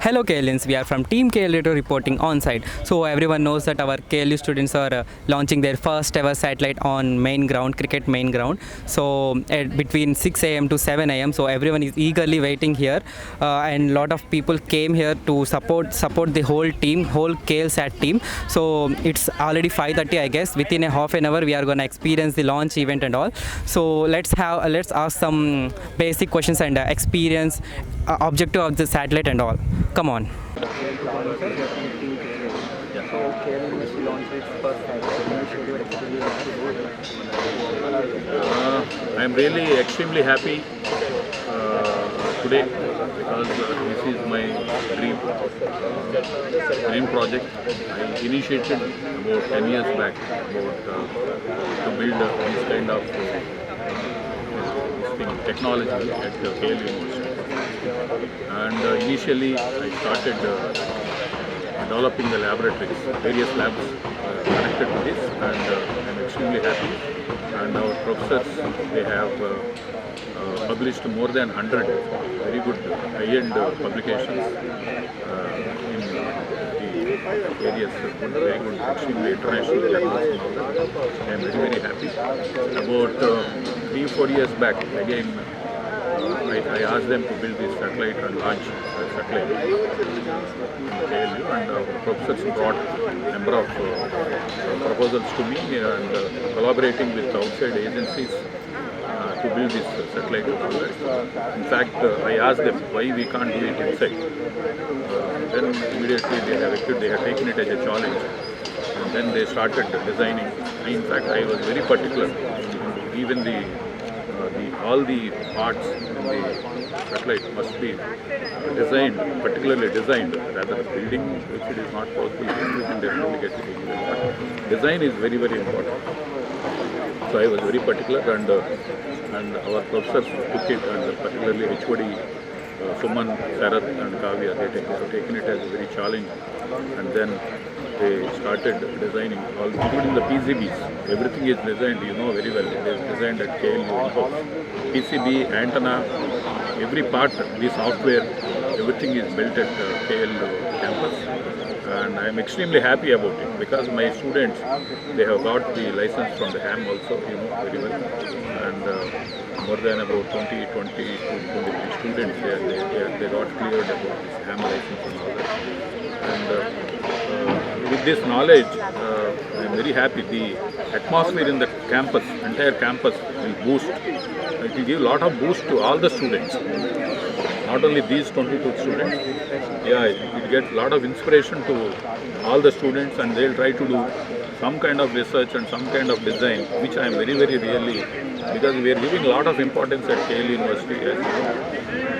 Hello KLians, we are from Team KL reporting on-site. So everyone knows that our KLU students are launching their first ever satellite on main ground, cricket main ground. So between 6 a.m. to 7 a.m. So everyone is eagerly waiting here, and a lot of people came here to support the whole team, whole KL Sat team. So it's already 5:30, I guess. Within a half an hour, we are gonna experience the launch event and all. So let's ask some basic questions and experience objective of the satellite and all. Come on. I am really extremely happy today because this is my dream project. I initiated about 10 years back to build this kind of technology at KL University. And initially I started developing the laboratories, various labs connected to this, and I'm extremely happy. And our professors, they have published more than 100 very good high-end publications in the various very good, extremely international journals. I'm very happy. About 3-4 years back, again, I asked them to build this satellite and launch the satellite in KLU, and our professors brought a number of proposals to me, and collaborating with outside agencies to build this satellite. In fact, I asked them why we can't do it inside. Then immediately they have taken it as a challenge, and then they started designing. In fact, I was very particular. Even all the parts in the satellite must be designed, particularly designed, rather than building, which it is not possible, you can definitely get it. But design is very important. So I was very particular, and our professors took it, and particularly HOD Suman, Sharath and Kavya, they have taken it as a very challenge, and then they started designing, all, including the PCBs. Everything is designed, you know very well. It is designed at KLU in-house. PCB, antenna, every part, the software, everything is built at KLU campus. And I am extremely happy about it because my students, they have got the license from the ham also, you know very well. And more than about 20 to 23 students, they got cleared about this ham license and all that. And with this knowledge, I am very happy. The atmosphere in the campus, entire campus, will boost. It will give a lot of boost to all the students. Not only these 22 students, it will get a lot of inspiration to all the students, and they will try to do some kind of research and some kind of design, which I am very really, because we are giving a lot of importance at KL University, as you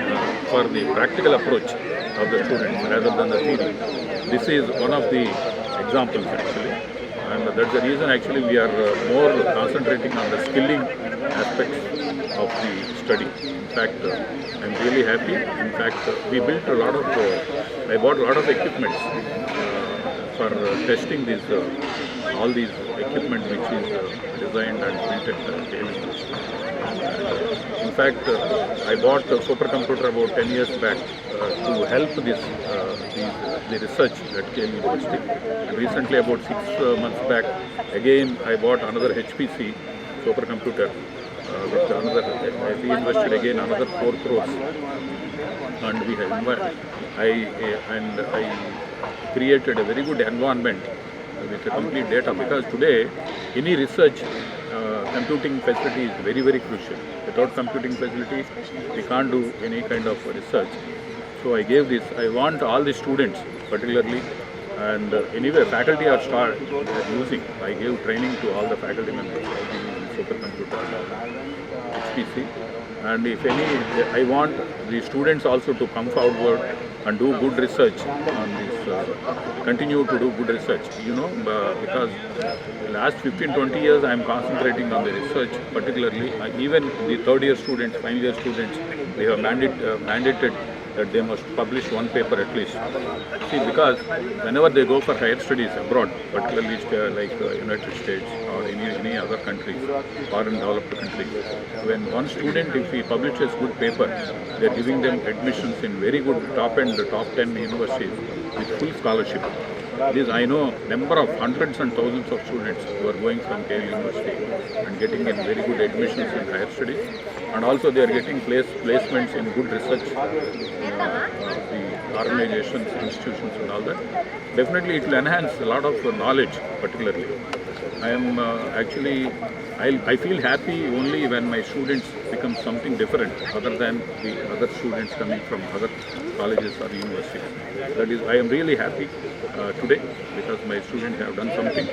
know, for the practical approach of the students rather than the theory. This is one of the examples actually, and that's the reason actually we are more concentrating on the skilling aspects of the study. In fact, I'm really happy. In fact, we built a lot of, I bought a lot of equipment for testing these, all these equipment which is designed and built at KL University. In fact, I bought a supercomputer about 10 years back to help the research at KL University. And recently, about 6 months back, again I bought another HPC supercomputer with another. We invested again another 4 crores, and we have I created a very good environment with a complete data, because today any research computing facility is very crucial. Without computing facility, we can't do any kind of research. So I gave this. I want all the students, particularly, and anyway, faculty are using. I gave training to all the faculty members of the supercomputer HPC. And if any, I want the students also to come forward and do good research on this, continue to do good research, you know, because the last 15-20 years I am concentrating on the research, particularly even the third year students, final year students, we have mandated that they must publish one paper at least. See, because whenever they go for higher studies abroad, particularly like United States or any other countries, foreign developed countries, when one student, if he publishes good paper, they are giving them admissions in very good top 10 universities with full scholarship. This I know number of hundreds and thousands of students who are going from KL University and getting in very good admissions in higher studies, and also they are getting placements in good research the organizations, institutions and all that. Definitely it will enhance a lot of knowledge particularly. I am I feel happy only when my students become something different other than the other students coming from other colleges or universities. That is, I am really happy today because my students have done something.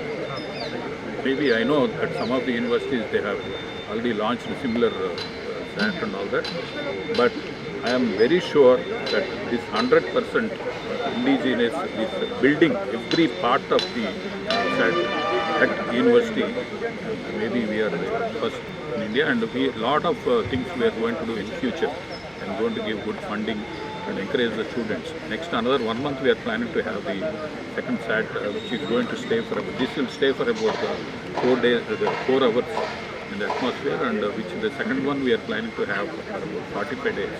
Maybe I know that some of the universities they have already launched similar SAT and all that, but I am very sure that this 100% indigenous, this building every part of the SAT at university, maybe we are first in India, and a lot of things we are going to do in future and going to give good funding and encourage the students. Next another 1 month we are planning to have the second SAT which is going to stay for about, this will stay for about 4 days, 4 hours in the atmosphere, and which the second one we are planning to have for about 45 days.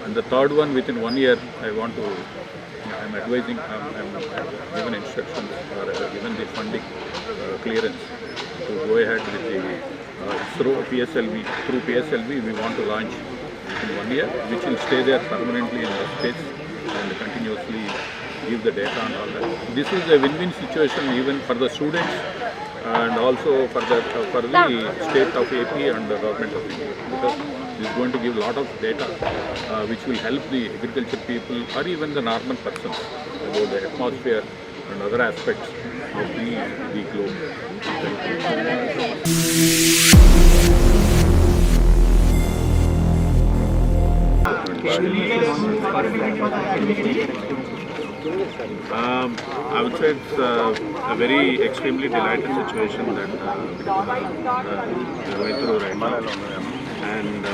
And the third one within 1 year I want to, I'm advising, I'm given instructions or given the funding clearance to go ahead with the through PSLV we want to launch in 1 year, which will stay there permanently in the space and continuously give the data and all that. This is a win-win situation even for the students and also for the state of AP and the government of India, because this is going to give a lot of data which will help the agriculture people or even the normal persons about the atmosphere and other aspects of the globe. I would say it's a very extremely delighted situation that we're going through right now, and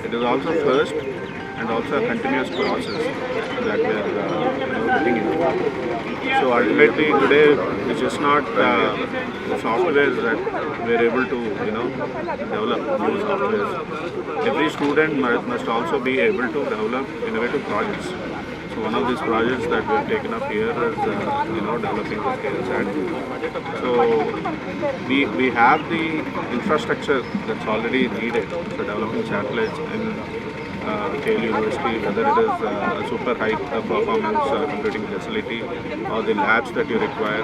it is also first and also a continuous process that we are getting into. So ultimately today it's just not the softwares that we're able to develop new softwares. Every student must also be able to develop innovative projects. So one of these projects that we have taken up here is developing the scale SAT. So we have the infrastructure that's already needed for developing satellites in KL University, whether it is a super high performance computing facility or the labs that you require.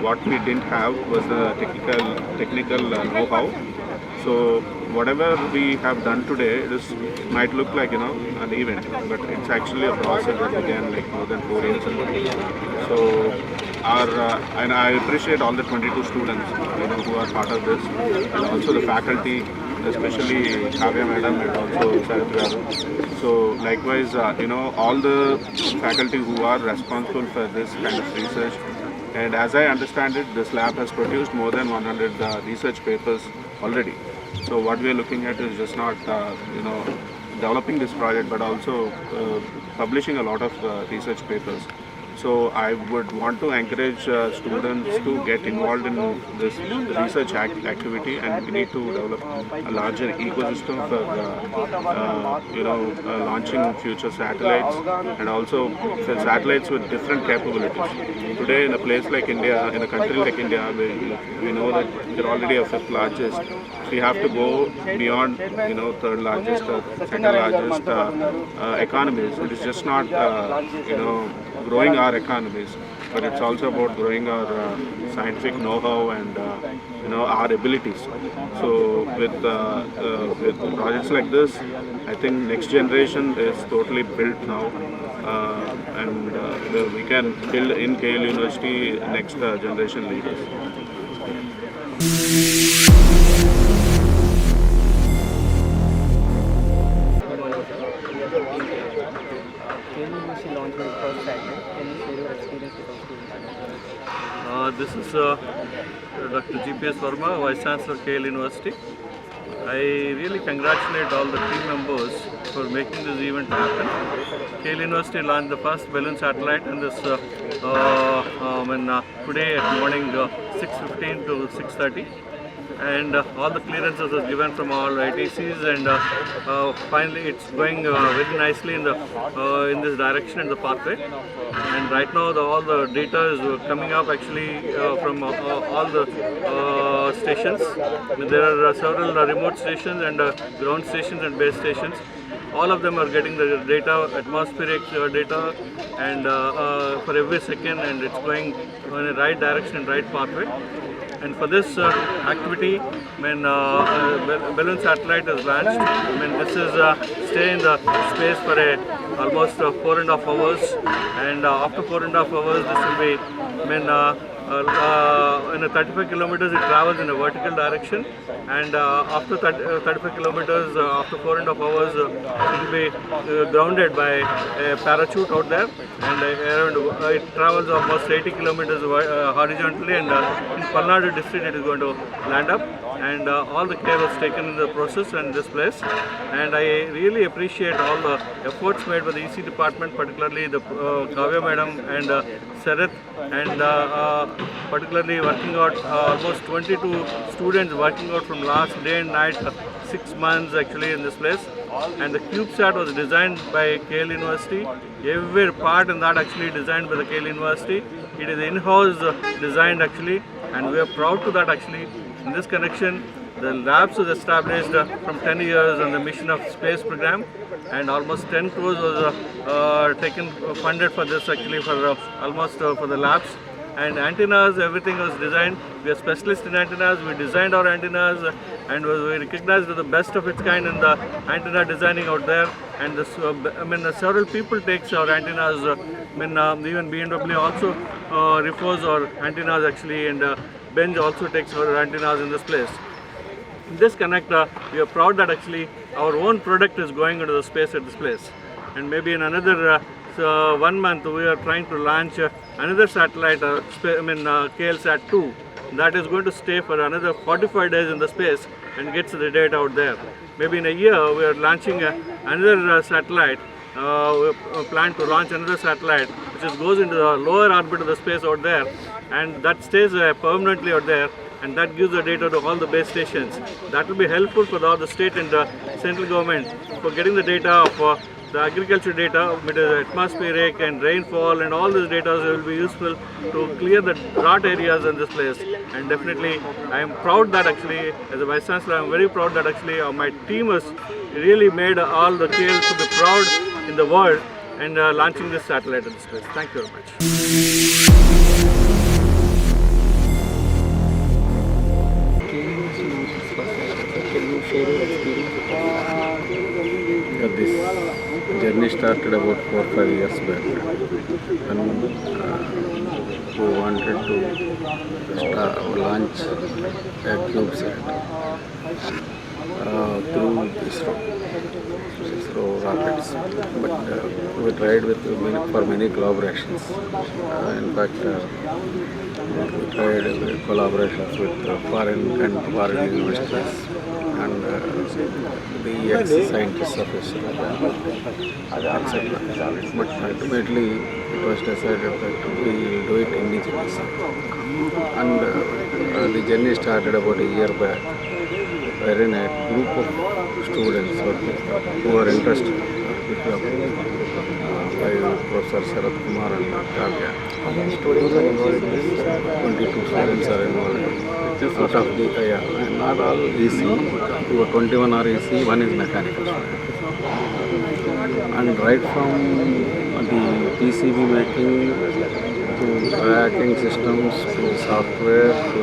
What we didn't have was the technical know-how. So whatever we have done today, it might look like an event, but it's actually a process that began like more than 4 years ago. So and I appreciate all the 22 students who are part of this, and also the faculty, especially Kavya madam and also Sharath. So likewise, all the faculty who are responsible for this kind of research. And as I understand it, this lab has produced more than 100 research papers already. So what we are looking at is just not developing this project, but also publishing a lot of research papers. So I would want to encourage students to get involved in this research activity, and we need to develop a larger ecosystem for launching future satellites, and also for satellites with different capabilities. Today in a place like India, in a country like India, we know that we're already a fifth largest. We have to go beyond third largest or second largest economies. It is just not growing our economies, but it's also about growing our scientific know-how and our abilities. So with projects like this, I think next generation is totally built now, and we can build in KL University next generation leaders. This is Dr. GPS Verma, Vice Chancellor KL University. I really congratulate all the team members for making this event happen. KL University launched the first balloon satellite and this today at morning 6:15 to 6:30. And all the clearances was given from all ITCs, and finally it's going very nicely in this direction in the pathway. And right now all the data is coming up actually from all the stations. There are several remote stations and ground stations and base stations. All of them are getting the data, atmospheric data, and for every second, and it's going in the right direction and right pathway. And for this activity, when balloon satellite is launched, this is stay in the space for almost 4.5 hours, and after 4.5 hours, this will be in a 35 kilometers it travels in a vertical direction, and after 35 kilometers, after 4.5 hours, it will be grounded by a parachute out there, and it travels almost 80 kilometers horizontally, and in Palnadu district it is going to land up, and all the care was taken in the process and this place. And I really appreciate all the efforts made by the EC department, particularly the Kavya madam and Sharath, and particularly working out almost 22 students working out from last day and night, 6 months actually in this place. And the CubeSat was designed by KL University. Every part in that actually designed by the KL University. It is in-house designed actually, and we are proud to that actually. In this connection, the labs was established from 10 years on the mission of space program, and almost 10 crores was funded for this actually, for almost for the labs. And antennas, everything was designed. We are specialists in antennas. We designed our antennas, and we recognized as the best of its kind in the antenna designing out there. And this, several people takes our antennas. Even BMW also refers our antennas actually, and Benz also takes our antennas in this place. In this connect, we are proud that actually our own product is going into the space at this place. And maybe in another 1 month we are trying to launch another satellite, KLSat 2, that is going to stay for another 45 days in the space and gets the data out there. Maybe in a year we are launching another satellite. We plan to launch another satellite which goes into the lower orbit of the space out there, and that stays permanently out there, and that gives the data to all the base stations. That will be helpful for all the state and the central government for getting the data of the agriculture data, with atmospheric and rainfall, and all this data will be useful to clear the drought areas in this place. And definitely I am proud that actually, as a Vice Chancellor, I am very proud that actually my team has really made all the KLs to be proud in the world, and launching this satellite in this place. Thank you very much. This journey started about 4 or 5 years back, and we wanted to launch a CubeSat through ISRO rockets, but we tried for many collaborations. In fact, we tried collaborations with foreign universities and the ex-scientists of ISRO, etc. But ultimately it was decided that we will do it indigenously. And the journey started about a year back, wherein a group of students who are interested by Professor Sharath and Kavya. How many students are involved in this? 22 students are involved. Out of the, not all EC, 21 are EC, one is mechanical student. And right from the PCB making to tracking systems to software to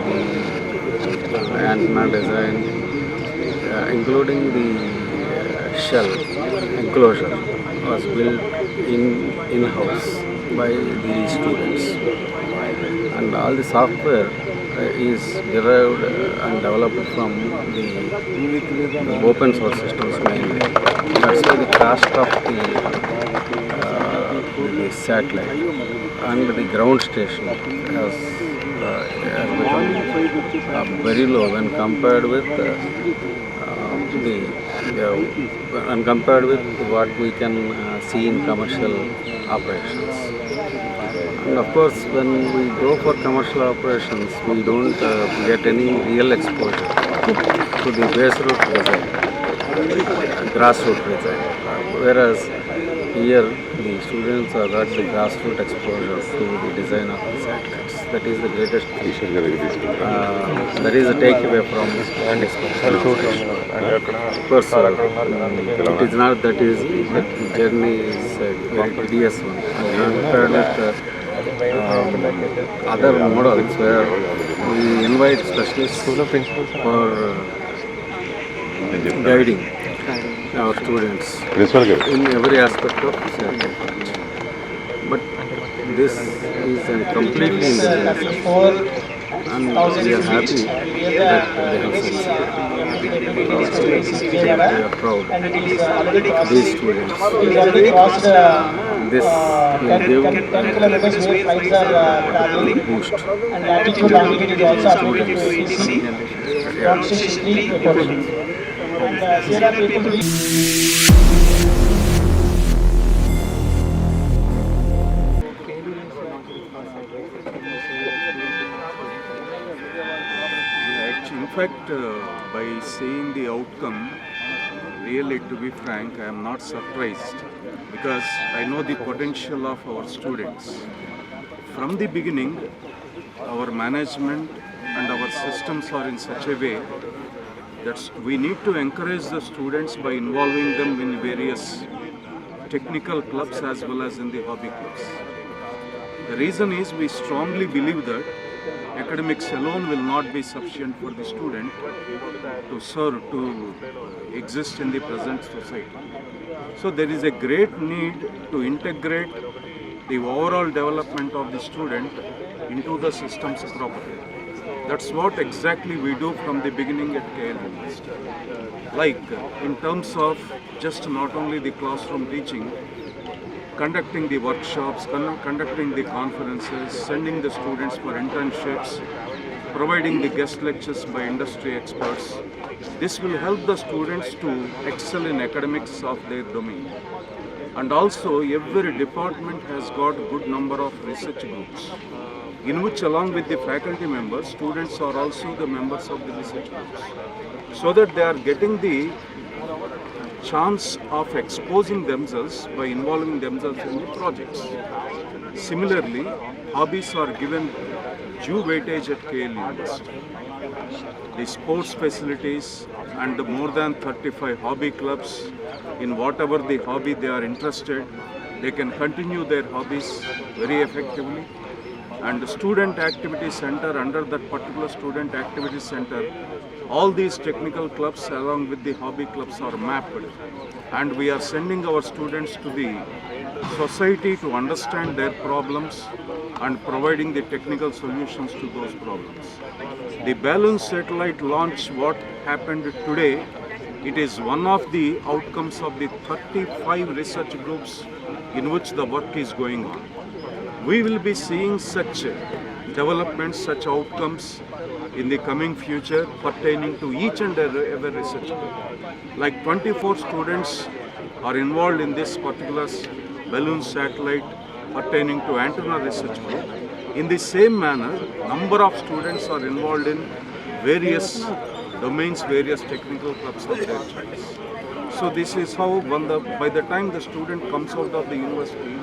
the antenna design, including the shell enclosure was built in-house by the students, and all the software is derived and developed from the open source systems mainly. That's why the cost of the satellite and the ground station has become very low when compared with the and compared with what we can see in commercial operations. And of course, when we go for commercial operations, we don't get any real exposure to the base root design, grassroots design. Whereas here, the students have got the grassroots exposure to the design of the satellites. That is the greatest thing. That is a takeaway from this operation. Of course, it is not that easy. The journey is a very tedious one. And compared with other models where we invite specialists for guiding our students in every aspect of satellite. But this is a completely individual subject, and we are happy that they have succeeded. We are proud of these students. This will give a boost to students. In fact, by seeing the outcome, really to be frank, I am not surprised because I know the potential of our students. From the beginning, our management and our systems are in such a way that we need to encourage the students by involving them in various technical clubs as well as in the hobby clubs. The reason is we strongly believe that academics alone will not be sufficient for the student to serve, to exist in the present society. So there is a great need to integrate the overall development of the student into the systems properly. That's what exactly we do from the beginning at KL University. Like in terms of just not only the classroom teaching, conducting the workshops, conducting the conferences, sending the students for internships, providing the guest lectures by industry experts. This will help the students to excel in academics of their domain. And also every department has got a good number of research groups, in which along with the faculty members, students are also the members of the research groups, so that they are getting the chance of exposing themselves by involving themselves in the projects. Similarly, hobbies are given due weightage at KL University. The sports facilities and more than 35 hobby clubs, in whatever the hobby they are interested, they can continue their hobbies very effectively. And the student activity center, under that particular student activity center, all these technical clubs along with the hobby clubs are mapped, and we are sending our students to the society to understand their problems and providing the technical solutions to those problems. The balloon satellite launch, what happened today, it is one of the outcomes of the 35 research groups in which the work is going on. We will be seeing such developments, such outcomes in the coming future pertaining to each and every research group. Like 24 students are involved in this particular balloon satellite pertaining to antenna research group. In the same manner, number of students are involved in various domains, various technical clubs of their choice. So this is how by the time the student comes out of the university,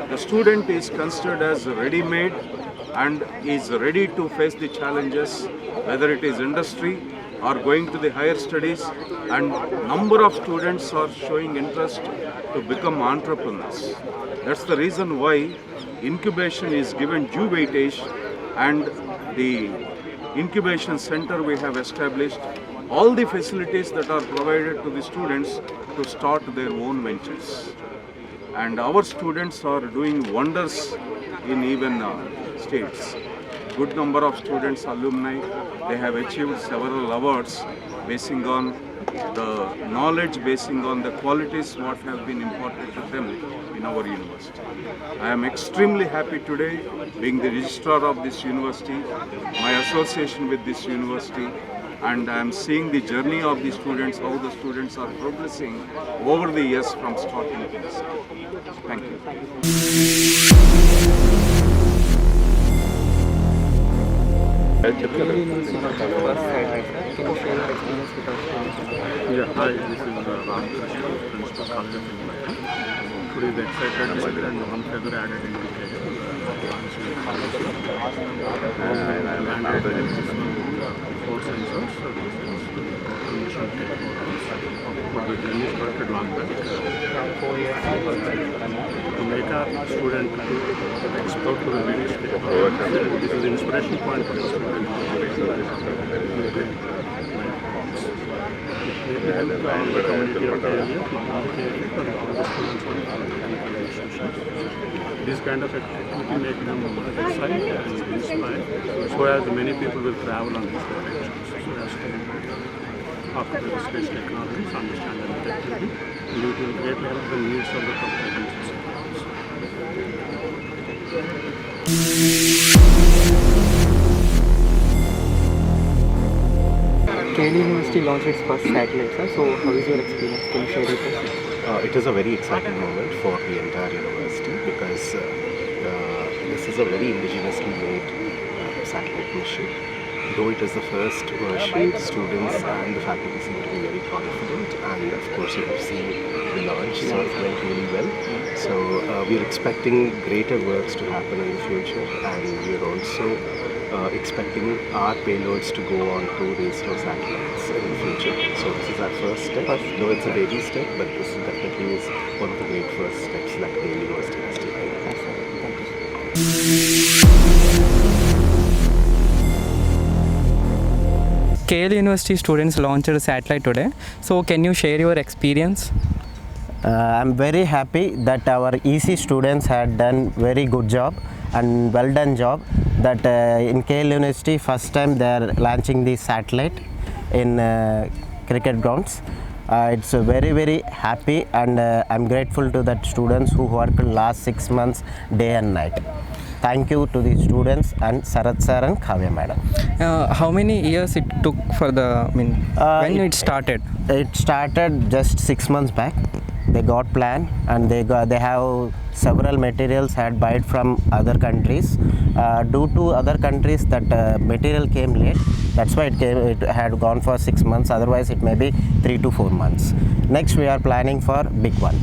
the student is considered as ready-made and is ready to face the challenges, whether it is industry or going to the higher studies, and number of students are showing interest to become entrepreneurs. That's the reason why incubation is given due weightage, and the incubation center we have established, all the facilities that are provided to the students to start their own ventures. And our students are doing wonders in even states. Good number of students, alumni, they have achieved several awards basing on the knowledge, basing on the qualities what have been imparted to them in our university. I am extremely happy today being the registrar of this university, my association with this university, and I am seeing the journey of the students, how the students are progressing over the years from starting to this. Thank you. Yeah, hi, this is Ram Krishna, Principal Kavya. Today is excited and one feather added in the cake. And I landed in this one with 4 sensors. So this is automation technology. But the journey started long back. To make our student to explore to the various technologies. This is inspiration point for the student. It will help all the community of the area, not only the area, but all the students of the mechanical relationship. This kind of activity make them excited and inspired, so as many people will travel on these directions. So as to after the space technologies, understand them effectively, and it will greatly help the needs of the comprehensive systems. KL University launched its first satellite, sir. So how is your experience? Can you share with us? It is a very exciting moment for the entire university because this is a very indigenously made satellite mission. Though it is the first version, the students and the faculty seem to be very confident, and of course you have seen the launch, so it went really well. So we are expecting greater works to happen in the future, and we are also expecting our payloads to go on to the ISRO satellites in the future. So this is our first step, though it's a baby step, but this definitely is one of the great first steps that the university has taken. KL University students launched a satellite today. So can you share your experience? I'm very happy that our EC students had done very good job and well done job, that in KL University first time they are launching the satellite in cricket grounds. It's very happy, and I'm grateful to that students who worked last 6 months day and night. Thank you to the students and Sharath sir and Kavya madam. How many years it took for the, when it started? It started just 6 months back. They got plan, and they have several materials had bought from other countries. Due to other countries that material came late, that's why it had gone for 6 months. Otherwise it may be 3 to 4 months. Next we are planning for big one.